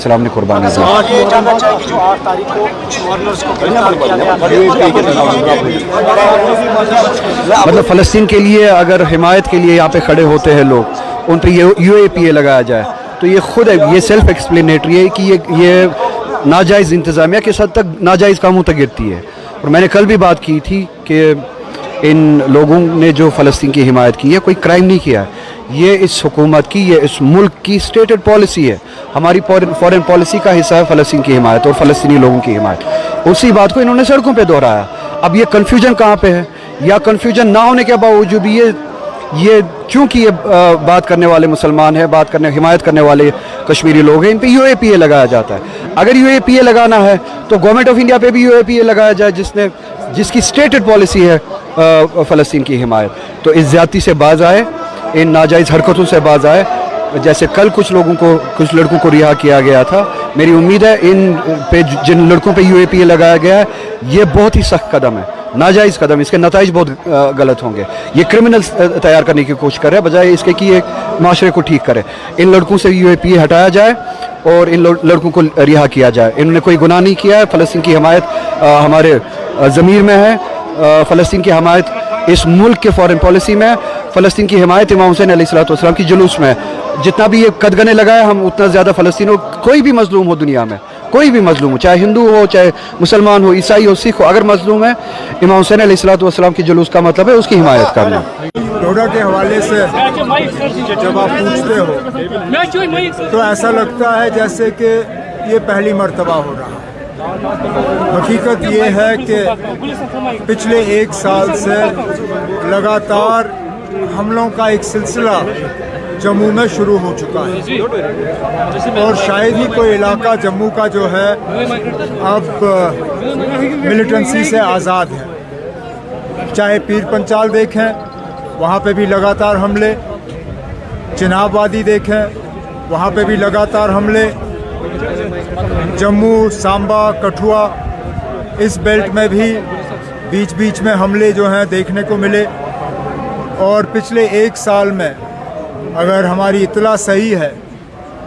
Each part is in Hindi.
सलाम ने कुर्बानी दी। ये जानना चाहेंगे जो 8 तारीख को फॉरेनर्स को गिरफ्तार किया गया, मतलब फ़लस्तीन के लिए अगर हिमायत के लिए यहाँ पे खड़े होते हैं लोग, उन पर UAPA लगाया जाए तो ये खुद है, ये सेल्फ एक्सप्लेनेटरी है कि ये नाजायज़ इंतज़ामिया के साथ तक नाजायज़ कामों तक गिरती है। और मैंने कल भी बात की थी कि इन लोगों ने जो फ़लस्तीन की हिमायत की है कोई क्राइम नहीं किया है, ये इस हुकूमत की, ये इस मुल्क की स्टेटेड पॉलिसी है। हमारी फॉरेन पॉलिसी का हिस्सा है फ़लस्तीन की हिमायत और फ़लस्तीनी लोगों की हिमायत। उसी बात को इन्होंने सड़कों पे दोहराया। अब ये कन्फ्यूजन कहाँ पे है, या कन्फ्यूजन ना होने के बावजूद भी ये क्योंकि ये बात करने वाले मुसलमान हैं, हिमायत करने वाले कश्मीरी लोग हैं, इन पे UAPA लगाया जाता है। अगर UAPA लगाना है तो गवर्नमेंट ऑफ इंडिया पे भी UAPA लगाया जाए, जिसकी स्टेटेड पॉलिसी है फ़लस्तीन की हिमायत। तो इस ज़्यादती से बाज आए, इन नाजायज़ हरकतों से बाज आए। जैसे कल कुछ लड़कों को रिहा किया गया था, मेरी उम्मीद है इन पे जिन लड़कों पे UAPA लगाया गया है ये बहुत ही सख्त कदम है, नाजायज़ कदम, इसके नताइज बहुत गलत होंगे। ये क्रिमिनल तैयार करने की कोशिश कर रहे हैं बजाय इसके कि एक माशरे को ठीक करे। इन लड़कों से UAPA हटाया जाए और इन लड़कों को रिहा किया जाए। इन्होंने कोई गुनाह नहीं किया है। फ़लस्तीन की हिमायत हमारे ज़मीर में है, फ़लस्तीन की हिमायत इस मुल्क के फॉरेन पॉलिसी में, फ़लस्तीन की हिमायत इमाम हुसैन अलैहिस्सलाम की जुलूस में। जितना भी ये कदगने लगाए हम उतना ज़्यादा फ़लस्तीन हो, कोई भी मज़लूम हो दुनिया में, कोई भी मज़लूम हो, चाहे हिंदू हो, चाहे मुसलमान हो, ईसाई हो, सिख हो, अगर मज़लूम है इमाम हुसैन अलैहिस्सलाम की जुलूस का मतलब है उसकी हिमायत करना। डोडा के हवाले से जब आप पूछते हो तो ऐसा लगता है जैसे कि ये पहली मर्तबा हो रहा है। हकीकत ये है कि पिछले 1 साल से लगातार हमलों का एक सिलसिला जम्मू में शुरू हो चुका है और शायद ही कोई इलाका जम्मू का जो है अब मिलिटेंसी से आज़ाद है। चाहे पीर पंचाल देखें, वहाँ पे भी लगातार हमले, चिनाब वादी देखें, वहाँ पे भी लगातार हमले, जम्मू, सांबा, कठुआ, इस बेल्ट में भी बीच बीच में हमले जो हैं देखने को मिले। और पिछले 1 साल में अगर हमारी इत्तला सही है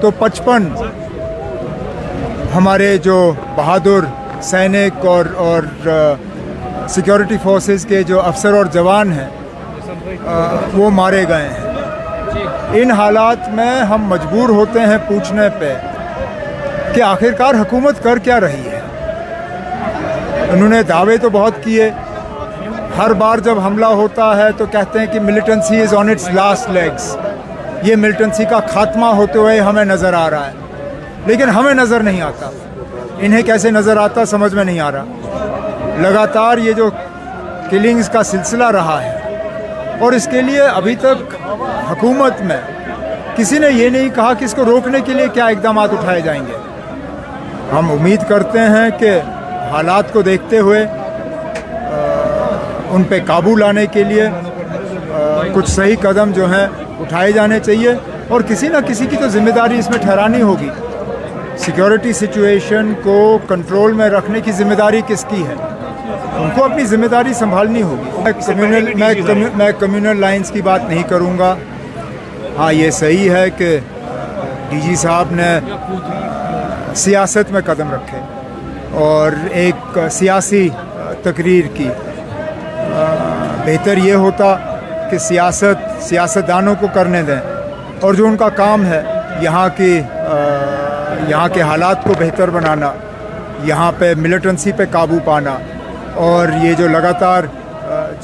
तो 55 हमारे जो बहादुर सैनिक और सिक्योरिटी फोर्सेस के जो अफसर और जवान हैं वो मारे गए हैं। इन हालात में हम मजबूर होते हैं पूछने पे कि आखिरकार हुकूमत कर क्या रही है। उन्होंने दावे तो बहुत किए, हर बार जब हमला होता है तो कहते हैं कि militancy is on it's last legs, ये मिलिटेंसी का खात्मा होते हुए हमें नज़र आ रहा है, लेकिन हमें नज़र नहीं आता। इन्हें कैसे नज़र आता समझ में नहीं आ रहा। लगातार ये जो किलिंग्स का सिलसिला रहा है और इसके लिए अभी तक हुकूमत में किसी ने ये नहीं कहा कि इसको रोकने के लिए क्या इक़दाम उठाए जाएंगे। हम उम्मीद करते हैं कि हालात को देखते हुए उन पे काबू लाने के लिए कुछ सही कदम जो हैं उठाए जाने चाहिए और किसी न किसी की तो जिम्मेदारी इसमें ठहरानी होगी। सिक्योरिटी सिचुएशन को कंट्रोल में रखने की जिम्मेदारी किसकी है? उनको अपनी जिम्मेदारी संभालनी होगी। मैं कम्युनल लाइंस की बात नहीं करूँगा। हाँ, ये सही है कि DG साहब ने सियासत में कदम रखे और एक सियासी तकरीर की। बेहतर ये होता कि सियासतदानों को करने दें और जो उनका काम है यहाँ के हालात को बेहतर बनाना, यहाँ पे मिलिटेंसी पे काबू पाना और ये जो लगातार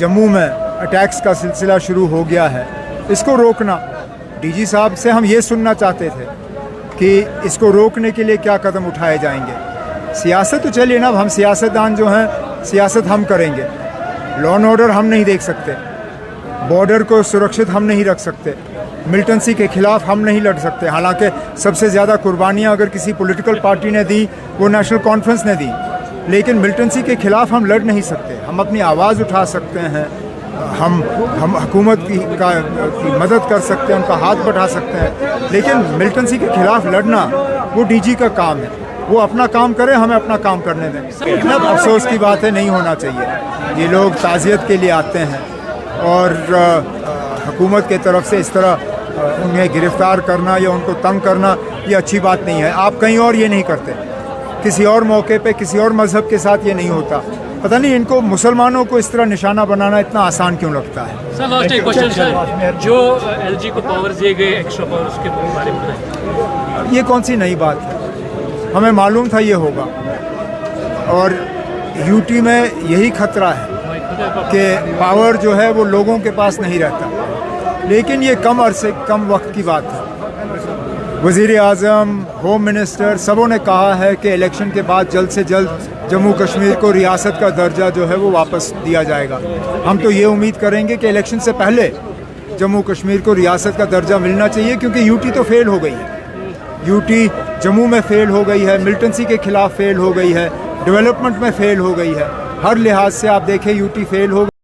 जम्मू में अटैक्स का सिलसिला शुरू हो गया है इसको रोकना। DG साहब से हम ये सुनना चाहते थे कि इसको रोकने के लिए क्या कदम उठाए जाएंगे। सियासत तो चलिए ना, हम सियासतदान जो हैं सियासत हम करेंगे, लॉ एंड ऑर्डर हम नहीं देख सकते, बॉर्डर को सुरक्षित हम नहीं रख सकते, मिलिटेंसी के ख़िलाफ़ हम नहीं लड़ सकते। हालांकि सबसे ज़्यादा कुर्बानियाँ अगर किसी पॉलिटिकल पार्टी ने दी वो नेशनल कॉन्फ्रेंस ने दी, लेकिन मिलिटेंसी के ख़िलाफ़ हम लड़ नहीं सकते। हम अपनी आवाज़ उठा सकते हैं, हम हुकूमत की मदद कर सकते हैं, उनका हाथ बढ़ा सकते हैं, लेकिन मिलिटेंसी के ख़िलाफ़ लड़ना वो DG का काम है। वो अपना काम करे, हमें अपना काम करने दें। मतलब अफसोस की बात है, नहीं होना चाहिए। ये लोग ताज़ियत के लिए आते हैं और हुकूमत के तरफ से इस तरह उन्हें गिरफ़्तार करना या उनको तंग करना ये अच्छी बात नहीं है। आप कहीं और ये नहीं करते, किसी और मौके पे किसी और मज़हब के साथ ये नहीं होता। पता नहीं इनको मुसलमानों को इस तरह निशाना बनाना इतना आसान क्यों लगता है। सर लास्ट एक क्वेश्चन सर, जो एलजी को पावर्स दिए गए एक्स्ट्रा पावर्स के बारे में बताएं। ये कौन सी नई बात है, हमें मालूम था ये होगा। और यूटी में यही खतरा है कि पावर जो है वो लोगों के पास नहीं रहता, लेकिन ये कम अरसे कम वक्त की बात है। वज़ीर आज़म, होम मिनिस्टर सबों ने कहा है कि इलेक्शन के बाद जल्द से जल्द जम्मू कश्मीर को रियासत का दर्जा जो है वो वापस दिया जाएगा। हम तो ये उम्मीद करेंगे कि इलेक्शन से पहले जम्मू कश्मीर को रियासत का दर्जा मिलना चाहिए, क्योंकि यूटी तो फेल हो गई है। यूटी जम्मू में फेल हो गई है, मिलिटेंसी के खिलाफ फेल हो गई है, डेवलपमेंट में फेल हो गई है, हर लिहाज से आप देखें यूटी फेल हो